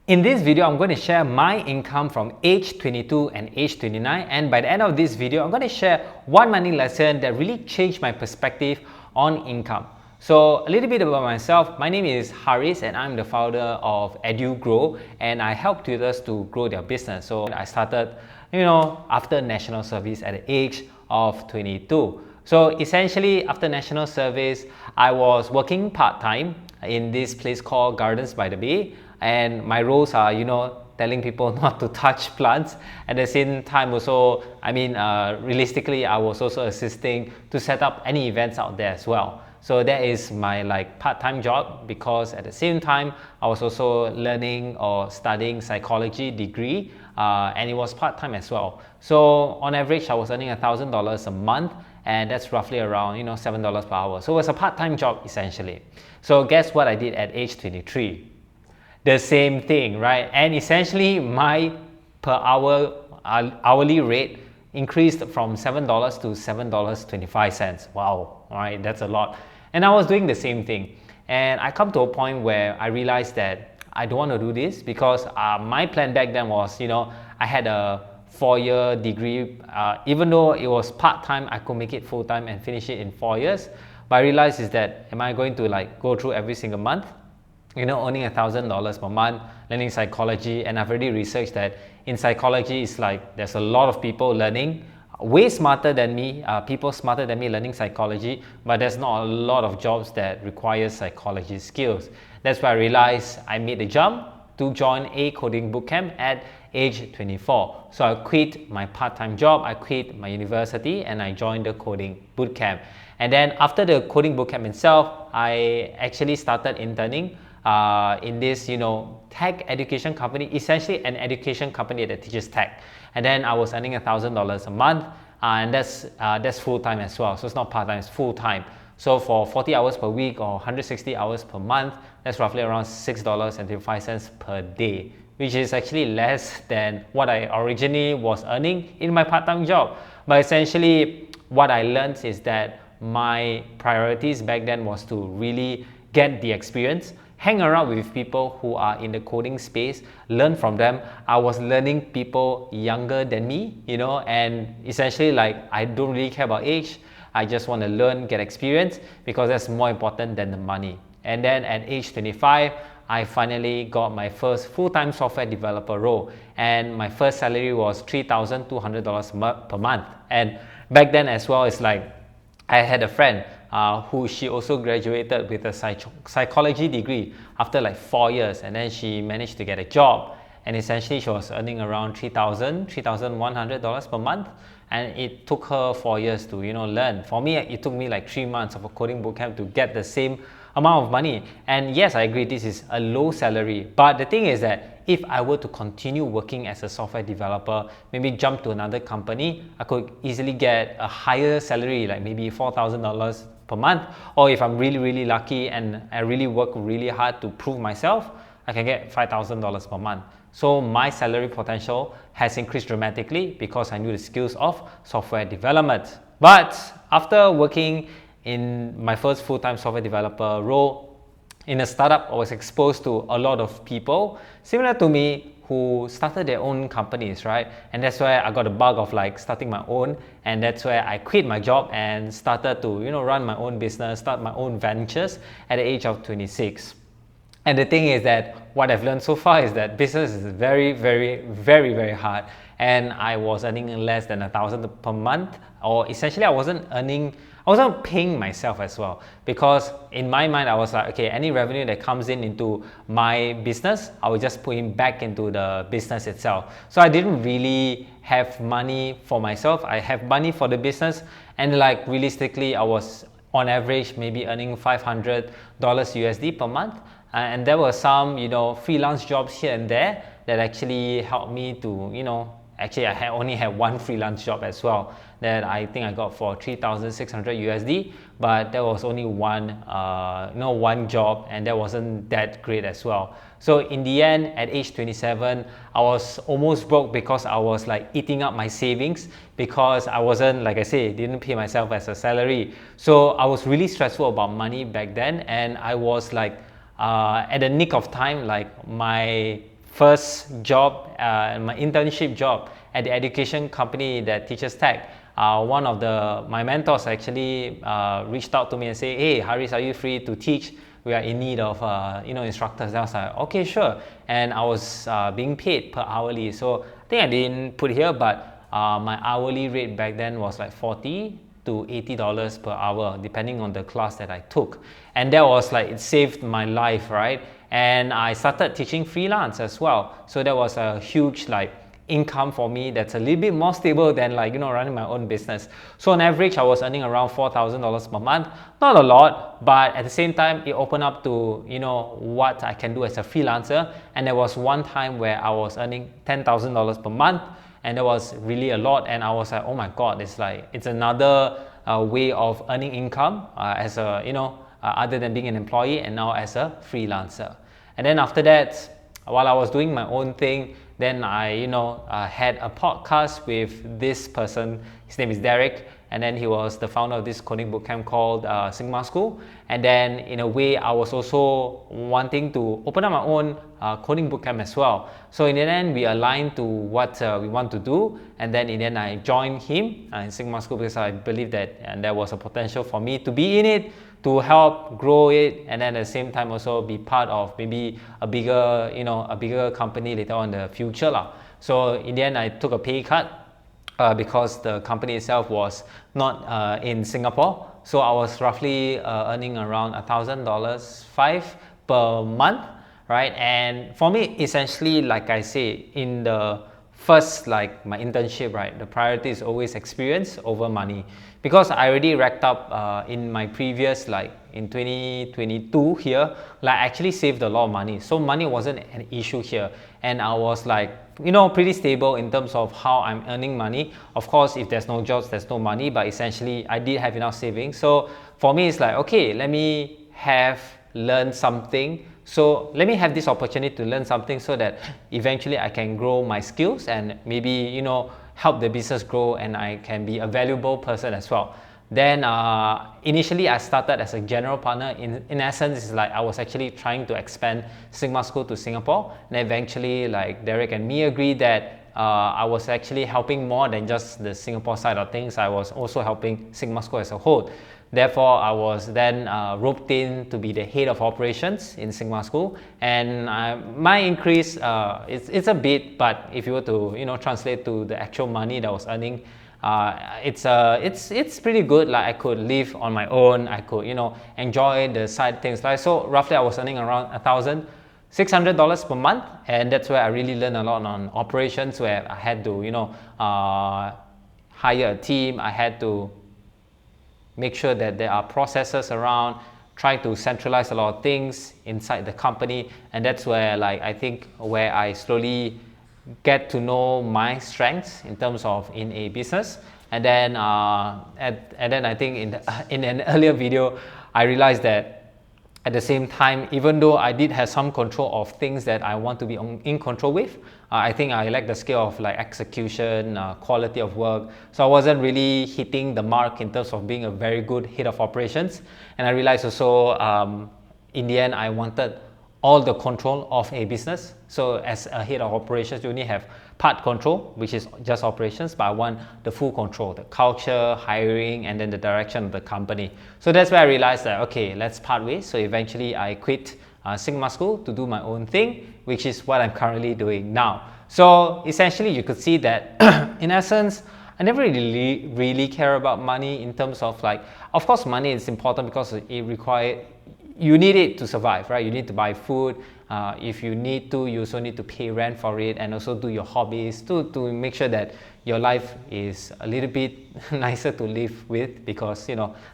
In this video, I'm going to share my income from age 22 and age 29, and by the end of this video, I'm going to share one money lesson that really changed my perspective on income. So a little bit about myself. My name is Haris and I'm the founder of EduGrow, and I help tutors to grow their business. So I started, after national service at the age of 22. So essentially, after national service, I was working part-time in this place called Gardens by the Bay, and my roles are, telling people not to touch plants. At the same time also, realistically, I was also assisting to set up any events out there as well. So that is my part-time job, because at the same time, I was also learning or studying psychology degree, and it was part-time as well. So on average, I was earning $1,000 a month, and that's roughly around $7 per hour. So it was a part-time job essentially. So guess what I did at age 23? The same thing, right? And essentially my per hour hourly rate increased from $7 to $7.25. Wow, all right, that's a lot. And I was doing the same thing. And I come to a point where I realized that I don't want to do this, because my plan back then was, I had a 4-year degree. Even though it was part-time, I could make it full-time and finish it in 4 years. But I realized is that, am I going to go through every single month, earning $1,000 per month, learning psychology? And I've already researched that in psychology, it's there's a lot of people learning, way smarter than me, people smarter than me learning psychology, but there's not a lot of jobs that require psychology skills. That's why I realized I made the jump to join a coding bootcamp at age 24. So I quit my part-time job, I quit my university, and I joined the coding bootcamp. And then after the coding bootcamp itself, I actually started interning in this, tech education company, essentially an education company that teaches tech. And then I was earning $1,000 a month, and that's full-time as well. So it's not part-time, it's full-time. So for 40 hours per week or 160 hours per month, that's roughly around $6.35 per day, which is actually less than what I originally was earning in my part-time job. But essentially, what I learned is that my priorities back then was to really get the experience, hang around with people who are in the coding space, learn from them. I was learning people younger than me, and essentially I don't really care about age. I just want to learn, get experience, because that's more important than the money. And then at age 25, I finally got my first full-time software developer role, and my first salary was $3,200 per month. And back then as well, it's I had a friend who she also graduated with a psychology degree after 4 years, and then she managed to get a job, and essentially she was earning around $3,100 per month, and it took her 4 years to learn. For me, it took me 3 months of a coding bootcamp to get the same amount of money. And yes, I agree, this is a low salary, but the thing is that if I were to continue working as a software developer, maybe jump to another company, I could easily get a higher salary, maybe $4,000 per month. Or if I'm really, really lucky and I really work really hard to prove myself, I can get $5,000 per month. So my salary potential has increased dramatically because I knew the skills of software development. But after working in my first full-time software developer role in a startup, I was exposed to a lot of people similar to me who started their own companies, right? And that's where I got a bug of starting my own, and that's where I quit my job and started to run my own business, start my own ventures at the age of 26. And the thing is that what I've learned so far is that business is very, very, very, very hard. And I was earning less than $1,000 per month, or essentially I wasn't paying myself as well, because in my mind I was okay, any revenue that comes into my business, I will just put it back into the business itself. So I didn't really have money for myself. I have money for the business, and realistically, I was on average maybe earning $500 USD per month. And there were some freelance jobs here and there that actually helped me to actually I only had one freelance job as well that I think I got for 3,600 USD, but there was only one job, and that wasn't that great as well. So in the end, at age 27, I was almost broke because I was eating up my savings, because I wasn't, like I say, didn't pay myself as a salary. So I was really stressful about money back then, and I was at the nick of time, my first job, my internship job at the education company that teaches tech, one of my mentors actually reached out to me and say, "Hey, Haris, are you free to teach? We are in need of instructors." And I was like, "Okay, sure." And I was being paid per hourly, so I think I didn't put here, but my hourly rate back then was like $40 to $80 per hour, depending on the class that I took. And that was like, it saved my life, right? And I started teaching freelance as well, so that was a huge like income for me that's a little bit more stable than like running my own business. So on average I was earning around $4,000 per month. Not a lot, but at the same time it opened up to what I can do as a freelancer. And there was one time where I was earning $10,000 per month, and that was really a lot. And I was like, oh my god, it's another way of earning income as a other than being an employee, and now as a freelancer. And then after that, while I was doing my own thing, then I had a podcast with this person. His name is Derek, and then he was the founder of this coding bootcamp called Sigma School. And then in a way I was also wanting to open up my own coding bootcamp as well. So in the end we aligned to what we want to do, and then in the end I joined him in Sigma School because I believe that there was a potential for me to be in it, to help grow it, and then at the same time also be part of maybe a bigger company later on in the future lah. So in the end I took a pay cut because the company itself was not in Singapore. So I was roughly earning around $1,000 per month, right? And for me, essentially, like I say, in the first, like my internship, right, the priority is always experience over money, because I already racked up in my previous, like in 2022 here, like I actually saved a lot of money. So money wasn't an issue here, and I was like pretty stable in terms of how I'm earning money. Of course, if there's no jobs, there's no money, but essentially I did have enough savings. So for me, it's like, okay, let me learn something. So let me have this opportunity to learn something so that eventually I can grow my skills and maybe help the business grow, and I can be a valuable person as well. Then initially I started as a general partner. In essence, it's like I was actually trying to expand Sigma School to Singapore, and eventually like Derek and me agreed that I was actually helping more than just the Singapore side of things. I was also helping Sigma School as a whole. Therefore, I was then roped in to be the head of operations in Sigma School, and my increase it's a bit, but if you were to translate to the actual money that I was earning, it's pretty good. Like I could live on my own, I could enjoy the side things. Like so, roughly I was earning around $1,600 per month, and that's where I really learned a lot on operations, where I had to hire a team. I had to make sure that there are processes around, try to centralize a lot of things inside the company. And that's where like I think where I slowly get to know my strengths in terms of in a business. And then I think in an earlier video I realized that at the same time, even though I did have some control of things that I want to be in control with, I think I lack the skill of like execution, quality of work. So I wasn't really hitting the mark in terms of being a very good head of operations. And I realized also in the end I wanted all the control of a business. So as a head of operations, you only have part control, which is just operations, but I want the full control, the culture, hiring, and then the direction of the company. So that's where I realized that, okay, let's part ways. So eventually I quit Sigma School to do my own thing, which is what I'm currently doing now. So essentially you could see that in essence, I never really care about money in terms of like, of course money is important because you need it to survive, right? You need to buy food. If you need to, you also need to pay rent for it, and also do your hobbies to make sure that your life is a little bit nicer to live with, because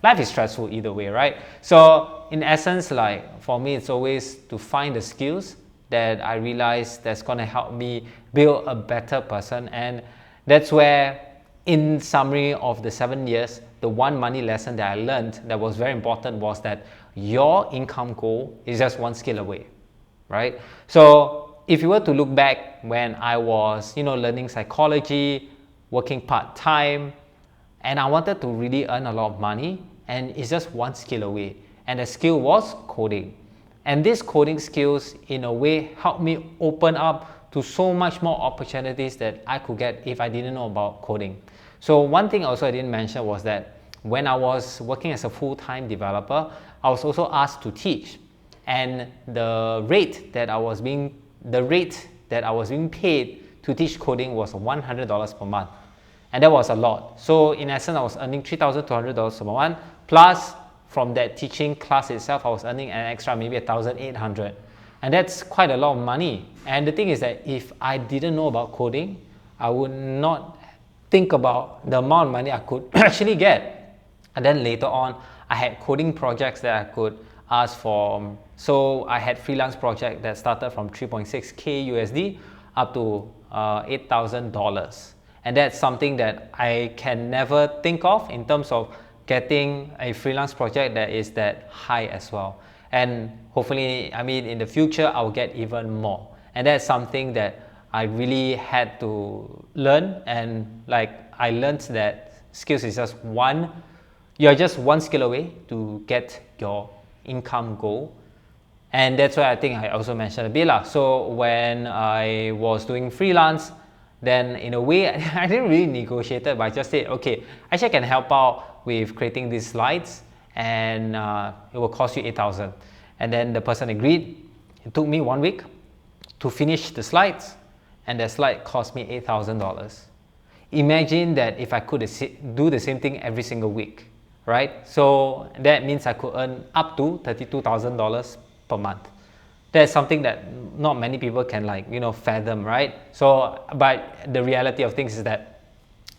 life is stressful either way, right? So in essence, like for me, it's always to find the skills that I realize that's gonna help me build a better person. And that's where, in summary of the 7 years, the one money lesson that I learned that was very important was that your income goal is just one skill away, right? So if you were to look back when I was learning psychology, working part-time, and I wanted to really earn a lot of money, and it's just one skill away, and the skill was coding. And these coding skills in a way helped me open up to so much more opportunities that I could get if I didn't know about coding. So one thing also I didn't mention was that when I was working as a full-time developer, I was also asked to teach, and the rate that I was being paid to teach coding was $100 per month, and that was a lot. So in essence, I was earning $3,200 per month, plus from that teaching class itself, I was earning an extra maybe $1,800, and that's quite a lot of money. And the thing is that if I didn't know about coding, I would not think about the amount of money I could actually get. And then later on, I had coding projects that I could ask for. So I had freelance project that started from 3.6K USD up to $8,000. And that's something that I can never think of in terms of getting a freelance project that is that high as well. And hopefully, I mean, in the future, I'll get even more. And that's something that I really had to learn. And like I learned that skills is just you're just one skill away to get your income goal. And that's why I think I also mentioned a bit lah. So when I was doing freelance, then in a way, I didn't really negotiate it, but I just said, okay, actually I can help out with creating these slides, and it will cost you 8,000. And then the person agreed. It took me 1 week to finish the slides, and the slide cost me $8,000. Imagine that if I could do the same thing every single week, right? So that means I could earn up to $32,000 per month. That's something that not many people can fathom, right? So, but the reality of things is that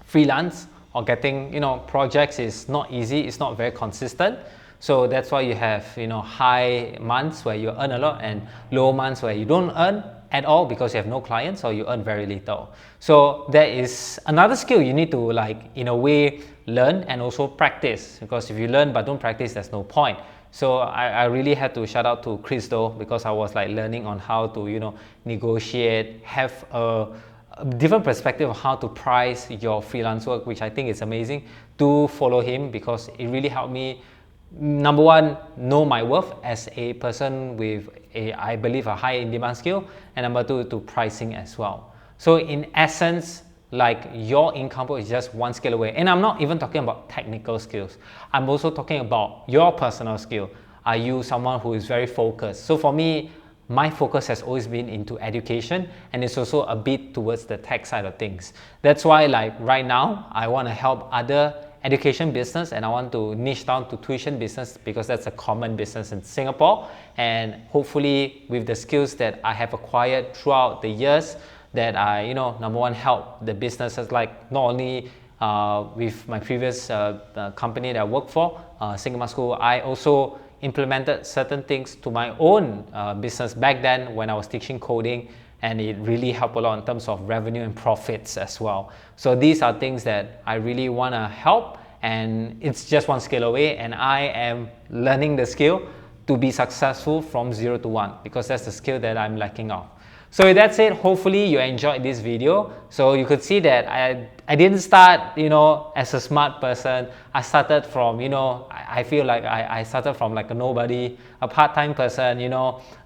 freelance or getting projects is not easy. It's not very consistent. So that's why you have high months where you earn a lot and low months where you don't earn at all because you have no clients or you earn very little. So that is another skill you need to in a way learn and also practice, because if you learn but don't practice, there's no point. So I really had to shout out to Chris though, because I was learning on how to negotiate, have a different perspective of how to price your freelance work, which I think is amazing. Do follow him because it really helped me, number one, know my worth as a person with I believe a high in demand skill, and number two, to pricing as well. So in essence, your income is just one skill away. And I'm not even talking about technical skills. I'm also talking about your personal skill. Are you someone who is very focused? So for me, my focus has always been into education, and it's also a bit towards the tech side of things. That's why right now, I want to help other education business, and I want to niche down to tuition business because that's a common business in Singapore. And hopefully with the skills that I have acquired throughout the years, that I, number one, help the businesses not only with my previous company that I worked for, Sigma School, I also implemented certain things to my own business back then when I was teaching coding, and it really helped a lot in terms of revenue and profits as well. So these are things that I really want to help, and it's just one skill away, and I am learning the skill to be successful from 0 to 1 because that's the skill that I'm lacking of. So with that said, hopefully you enjoyed this video. So you could see that I didn't start, as a smart person. I started from, I feel like I started from a nobody, a part-time person,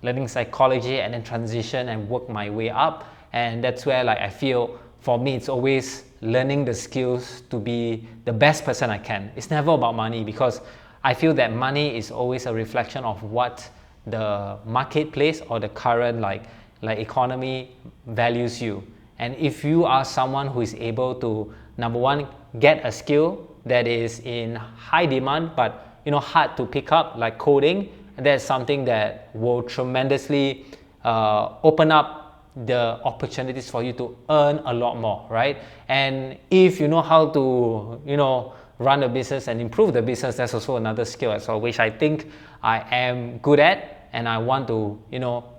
learning psychology, and then transition and work my way up. And that's where I feel for me, it's always learning the skills to be the best person I can. It's never about money, because I feel that money is always a reflection of what the marketplace or the current economy values you. And if you are someone who is able to, number one, get a skill that is in high demand but hard to pick up, like coding, that's something that will tremendously open up the opportunities for you to earn a lot more, right? And if you know how to run a business and improve the business, that's also another skill as well, which I think I am good at. And I want to,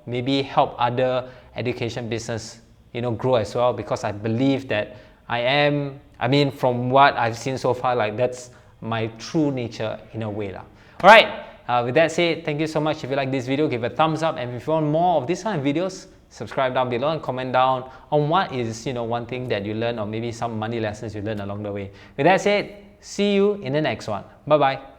maybe help other education business, grow as well, because I believe that from what I've seen so far, that's my true nature in a way. All right, with that said, thank you so much. If you like this video, give a thumbs up. And if you want more of these kind of videos, subscribe down below and comment down on what is, one thing that you learned, or maybe some money lessons you learned along the way. With that said, see you in the next one. Bye-bye.